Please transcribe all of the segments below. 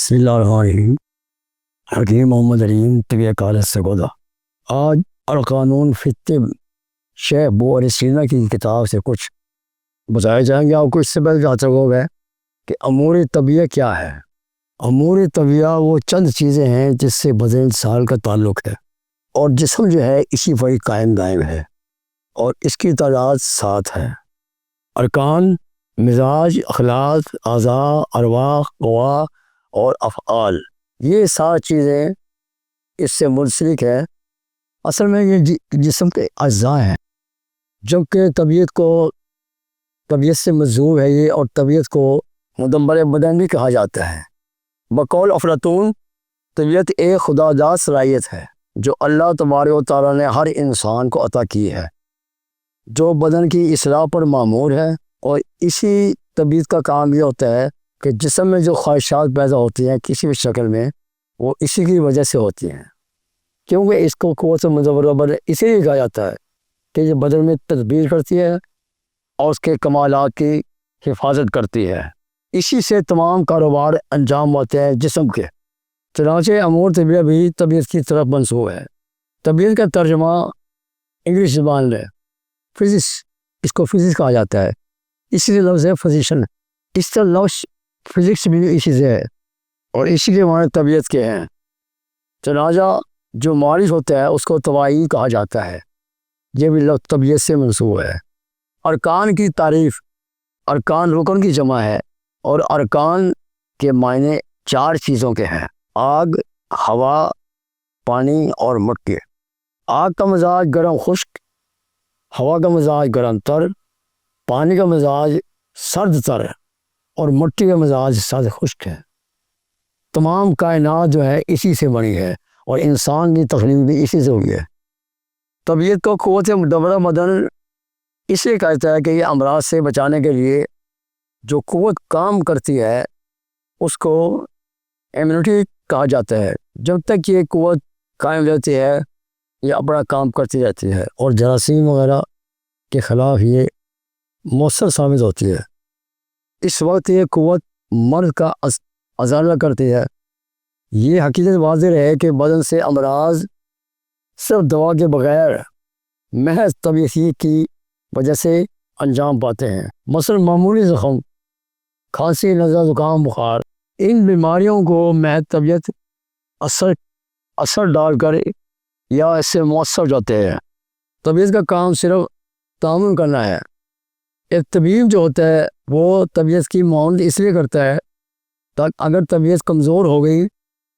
بسم اللہ الرحمن الرحیم۔ حکیم محمد علیم طبیہ کالج سگودا۔ آج القانون فی الطب شیخ بو علی سینا کی کتاب سے کچھ بتائے جائیں گے آپ کو۔ اس سے پہلے جہاں تک ہوگا کہ امور طبیہ کیا ہے۔ امور طبیہ وہ چند چیزیں ہیں جس سے بدن انسان کا تعلق ہے، اور جسم جو ہے اسی پر قائم دائم ہے، اور اس کی تعداد 7 ہے۔ ارکان، مزاج، اخلاق، اعضاء، ارواح، قوا اور افعال، یہ 7 چیزیں اس سے منسلک ہے۔ اصل میں یہ جسم کے اجزاء ہیں، جبکہ طبیعت سے مجذوب ہے یہ، اور طبیعت کو مدمر بدن بھی کہا جاتا ہے۔ بقول افلاطون، طبیعت ایک خدا داد صلاحیت ہے جو اللہ تبارک و تعالیٰ نے ہر انسان کو عطا کی ہے، جو بدن کی اصلاح پر مامور ہے، اور اسی طبیعت کا کام یہ ہوتا ہے کہ جسم میں جو خواہشات پیدا ہوتی ہیں کسی بھی شکل میں، وہ اسی کی وجہ سے ہوتی ہیں، کیونکہ اس کو قوت مدبرہ بدن اسی لیے کہا جاتا ہے کہ یہ بدن میں تدبیر کرتی ہے اور اس کے کمالات کی حفاظت کرتی ہے۔ اسی سے تمام کاروبار انجام ہوتے ہیں جسم کے۔ چنانچہ امور طبیہ بھی طبیعت کی طرف منسوب ہے۔ طبیعت کا ترجمہ انگلش زبان میں فزکس، اس کو فزکس کہا جاتا ہے، اسی لیے لفظ ہے فزیشن۔ اس طرح لفظ فزکس بھی اسی سے ہے، اور اسی کے معنی طبیعت کے ہیں۔ چنانچہ جو معالج ہوتا ہے اس کو طباعی کہا جاتا ہے، یہ بھی لفظ طبیعت سے منسوب ہے۔ ارکان کی تعریف، ارکان رکن کی جمع ہے، اور ارکان کے معنی 4 چیزوں کے ہیں: آگ، ہوا، پانی اور مٹی۔ آگ کا مزاج گرم خشک، ہوا کا مزاج گرم تر، پانی کا مزاج سرد تر، اور مٹی کا مزاج سرد خشک ہے۔ تمام کائنات جو ہے اسی سے بنی ہے، اور انسان کی تخلیق بھی اسی سے ہوئی ہے۔ طبیعت کو قوت مدبرہ بدن اس لیے کہتا ہے کہ یہ امراض سے بچانے کے لیے جو قوت کام کرتی ہے اس کو ایمیونٹی کہا جاتا ہے۔ جب تک یہ قوت قائم رہتی ہے یہ اپنا کام کرتی رہتی ہے، اور جراثیم وغیرہ کے خلاف یہ مؤثر ثابت ہوتی ہے۔ اس وقت یہ قوت مرض کا ازالہ کرتی ہے۔ یہ حقیقت واضح ہے کہ بدن سے امراض صرف دوا کے بغیر محض طبیعت کی وجہ سے انجام پاتے ہیں۔ مثلا معمولی زخم، کھانسی، نزلہ، زکام، بخار، ان بیماریوں کو محض طبیعت اثر ڈال کر یا اس سے مؤثر ہو جاتے ہیں۔ طبیعت کا کام صرف تعاون کرنا ہے۔ ایک طبیب جو ہوتا ہے وہ طبیعت کی معاونت اس لیے کرتا ہے تاکہ اگر طبیعت کمزور ہو گئی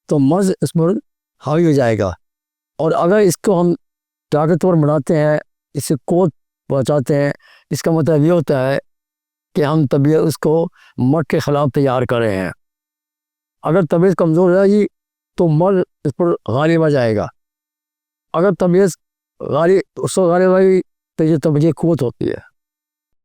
تو مرض اس پر حاوی ہو جائے گا، اور اگر اس کو ہم طاقتور بناتے ہیں، اس سے قوت پہنچاتے ہیں، اس کا مطلب یہ ہوتا ہے کہ ہم طبیعت اس کو مرض کے خلاف تیار کر رہے ہیں۔ اگر طبیعت کمزور رہے گی تو مرض اس پر غالب آ جائے گا۔ اگر طبیعت اس کو غالب آئے گی تو یہ طبیعت قوت ہوتی ہے۔